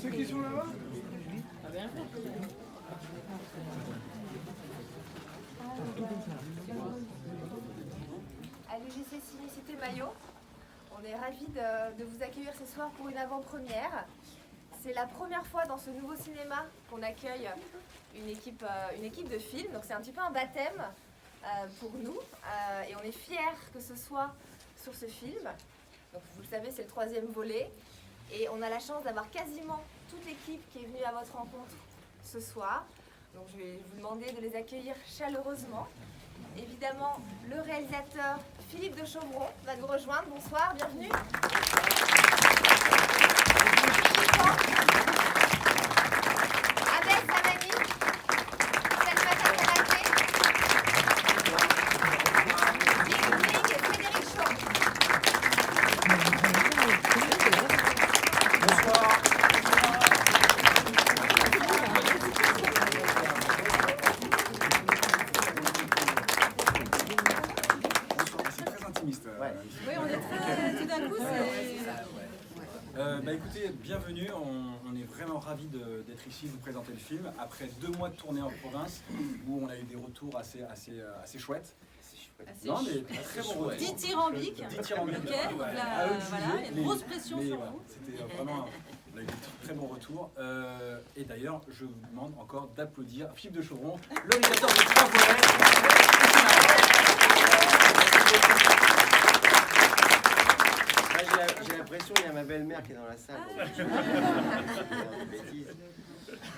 Ceux qui sont là-bas? À l'UGC Ciné-Cité Maillot, on est ravis de vous accueillir ce soir pour une avant-première. C'est la première fois dans ce nouveau cinéma qu'on accueille une équipe de films, donc c'est un petit peu un baptême pour nous et on est fiers que ce soit sur ce film. Donc vous le savez, c'est le 3e volet et on a la chance d'avoir quasiment toute l'équipe qui est venue à votre rencontre ce soir. Donc je vais vous demander de les accueillir chaleureusement. Évidemment, le réalisateur Philippe de Chauvron va nous rejoindre. Bonsoir, bienvenue. Abel Samani, Salimata Konaté, Bing et Frédéric Chaud. Bonsoir. C'est très intimiste. Oui, on est très... Tout d'un coup, c'est... Écoutez, bienvenue. On est vraiment ravis d'être ici, de vous présenter le film. Après 2 mois de tournée en province, où on a eu des retours assez chouettes. Non, mais très bon retour. Dithyrambique. Dithyrambique. Ok, donc là, À eux de voilà, juger, il y a une mais- grosse pression mais sur voilà, vous. C'était vraiment... On a eu des très bons retours. Et d'ailleurs, je vous demande encore d'applaudir Philippe de Chauvron, le réalisateur de 3 volets. J'ai l'impression qu'il y a ma belle-mère qui est dans la salle. Des bêtises.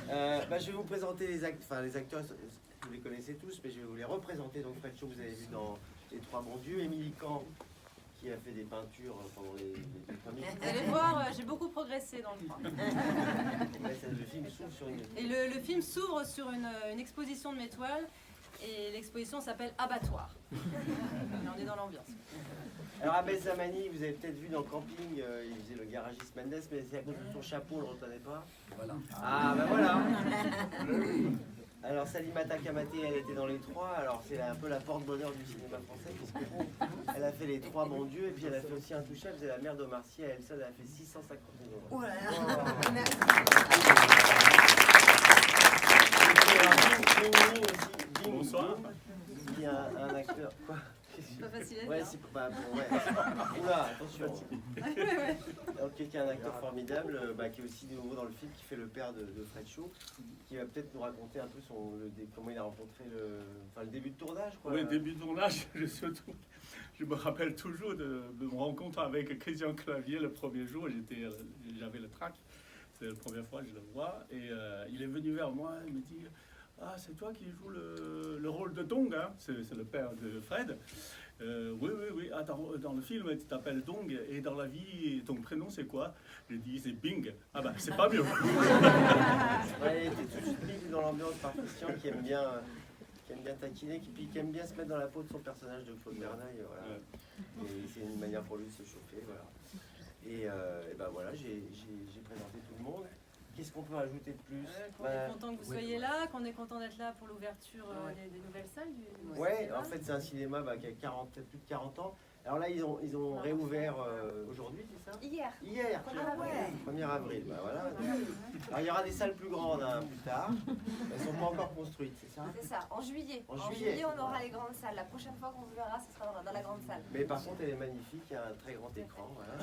Je vais vous présenter les acteurs. Les acteurs, vous les connaissez tous, mais je vais vous les représenter. Donc Fred Chaud, vous avez vu dans Les Trois Bons Dieux. Émilie Kahn, qui a fait des peintures pendant les 2 premiers. Vous allez voir, j'ai beaucoup progressé dans le temps. Le film s'ouvre sur une... Et le film s'ouvre sur une exposition de mes toiles. Et l'exposition s'appelle Abattoir. Et on est dans l'ambiance. Alors Abel Zamani, vous avez peut-être vu dans Camping, il faisait le garagiste Mendes, mais c'est à cause de son chapeau, on ne le reconnaît pas. Voilà. Ah ben voilà. Alors Salimata Konaté, elle était dans Les Trois, alors c'est un peu la porte-bonheur du cinéma français, puisqu'elle a fait Les Trois Bons Dieux, et puis elle a fait aussi Intouchable, c'est la mère d'Omar Sy, elle seule, elle a fait 650 000 euros. Oh là là, merci. Bonsoir. Il y a un acteur. Quoi? C'est pas facile à dire. Ouais, c'est pas bon, ouais. Oula, attention. Donc, qui est un acteur formidable, qui est aussi de nouveau dans le film, qui fait le père de Fred Chaud, qui va peut-être nous raconter un peu comment il a rencontré le début de tournage. Quoi. Oui, début de tournage, je me rappelle toujours de mon rencontre avec Christian Clavier le premier jour. J'avais le trac, c'est la première fois que je le vois. Et il est venu vers moi, il me dit « Ah, c'est toi qui joues le rôle de Dong, hein? C'est le père de Fred. Oui. Ah, dans le film, tu t'appelles Dong, et dans la vie, ton prénom, c'est quoi ?» J'ai dit « C'est Bing. » Ah bah, c'est pas mieux. Ouais, il était tout de suite mis dans l'ambiance par Christian, qui aime bien taquiner, qui aime bien se mettre dans la peau de son personnage de Claude Berneuil. Voilà. Ouais. Et c'est une manière pour lui de se chauffer. Voilà. Et ben voilà, j'ai présenté tout le monde. Qu'est-ce qu'on peut rajouter de plus? On est content que vous soyez là, qu'on est content d'être là pour l'ouverture des nouvelles salles du Ouais, cinéma. en fait c'est un cinéma qui a plus de 40 ans. Alors là ils ont réouvert aujourd'hui, c'est ça? Hier. Hier, Ah ouais. 1er avril, bah voilà. Alors il y aura des salles plus grandes plus tard. Elles ne sont pas encore construites, c'est ça? C'est ça, en juillet. En En juillet. juillet, on aura les grandes salles. La prochaine fois qu'on vous verra, ce sera dans la grande salle. Mais par contre elle est magnifique, il y a un très grand écran. Voilà.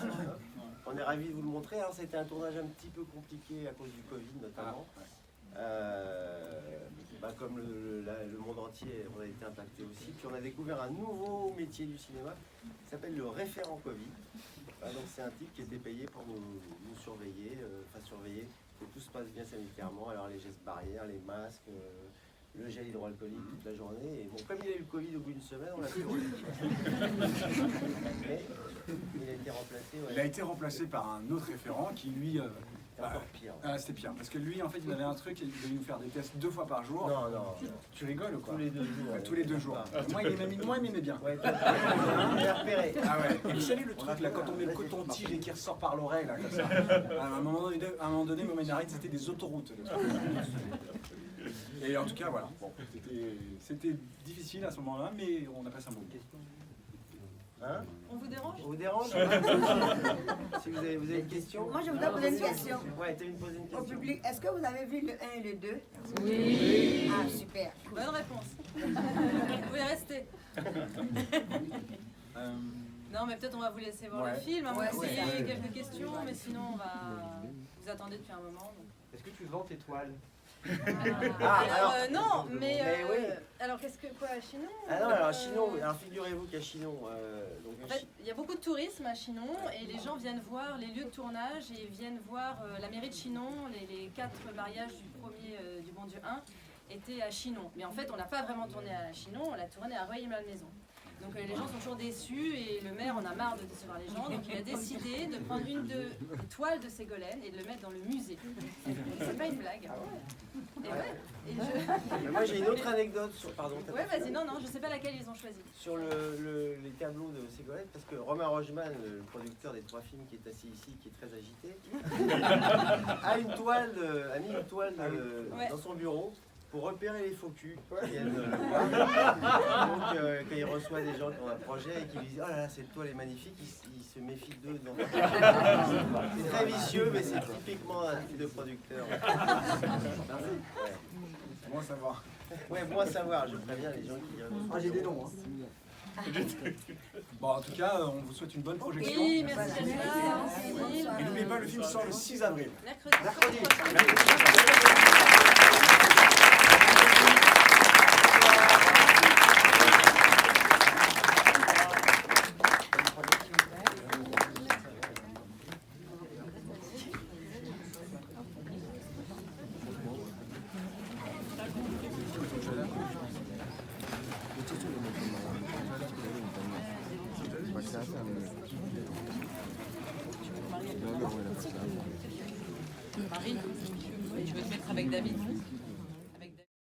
On est ravis de vous le montrer. Alors c'était un tournage un petit peu compliqué à cause du Covid notamment. Comme le monde entier, on a été impacté aussi. Puis on a découvert un nouveau métier du cinéma qui s'appelle le référent Covid. Donc c'est un type qui était payé pour nous surveiller, surveiller que tout se passe bien sanitairement. Alors les gestes barrières, les masques, le gel hydroalcoolique toute la journée. Et bon, comme il a eu le Covid au bout d'une semaine, on l'a plus Mais il a été remplacé. Ouais. Il a été remplacé par un autre référent qui, lui... C'est encore pire. C'était pire, parce que lui, en fait, il avait un truc, il devait nous faire des tests 2 fois par jour. Non. Tu rigoles ou quoi? Tous les 2 jours. Tous les 2 jours. Moi, il m'aimait bien. Ouais, il a repéré. Ah ouais. Et vous savez le truc là, quand on met le coton-tige et qui ressort par l'oreille là, comme ça. À un moment donné, Montménaride, c'était des autoroutes. Le truc. Et en tout cas, voilà. Bon, c'était difficile à ce moment-là, mais on a passé un bon moment. Hein? On vous dérange? On vous dérange? Si vous avez une question? Moi, je voudrais poser une question Ouais, tu veux me poser une au question? public. Est-ce que vous avez vu le 1 et le 2? Oui. Ah, super. Bonne réponse. Vous pouvez rester. Non, mais peut-être on va vous laisser voir le film, à moins que vous ayez quelques questions, mais sinon on va... Vous attendez depuis un moment. Donc. Est-ce que tu vends tes toiles? Non, mais oui. alors qu'est-ce que quoi à Chinon? Ah non, alors à Chinon, alors figurez-vous qu'à Chinon, donc en fait, il y a beaucoup de tourisme à Chinon et les gens viennent voir les lieux de tournage et viennent voir la mairie de Chinon, les 4 mariages du premier du Bon Dieu 1 étaient à Chinon. Mais en fait, on n'a pas vraiment tourné à Chinon, on l'a tourné à Rueil-Malmaison. Donc les gens sont toujours déçus et le maire en a marre de décevoir les gens, donc il a décidé de prendre une des toiles de Ségolène et de le mettre dans le musée. C'est pas une blague. Et ouais. Et Mais moi j'ai une autre anecdote sur, pardon. Ouais, vas-y, non, je sais pas laquelle ils ont choisi. Sur les tableaux de Ségolène, parce que Romain Rogeman, le producteur des 3 films qui est assis ici, qui est très agité, a mis une toile dans son bureau pour repérer les faux culs qui viennent le voir. Donc quand il reçoit des gens qui ont un projet et qui lui disent « Oh là là, cette toile est magnifique », il se méfie d'eux. C'est très vicieux, mais c'est typiquement un type de producteur. Merci. C'est bon à savoir. Ouais, bon à savoir, je préviens les gens qui... Ah, j'ai des noms. Bon, en tout cas, on vous souhaite une bonne projection. Oui, merci d'être là. Et n'oubliez pas, le film sort le 6 avril. Mercredi. Marie, tu veux te mettre avec David?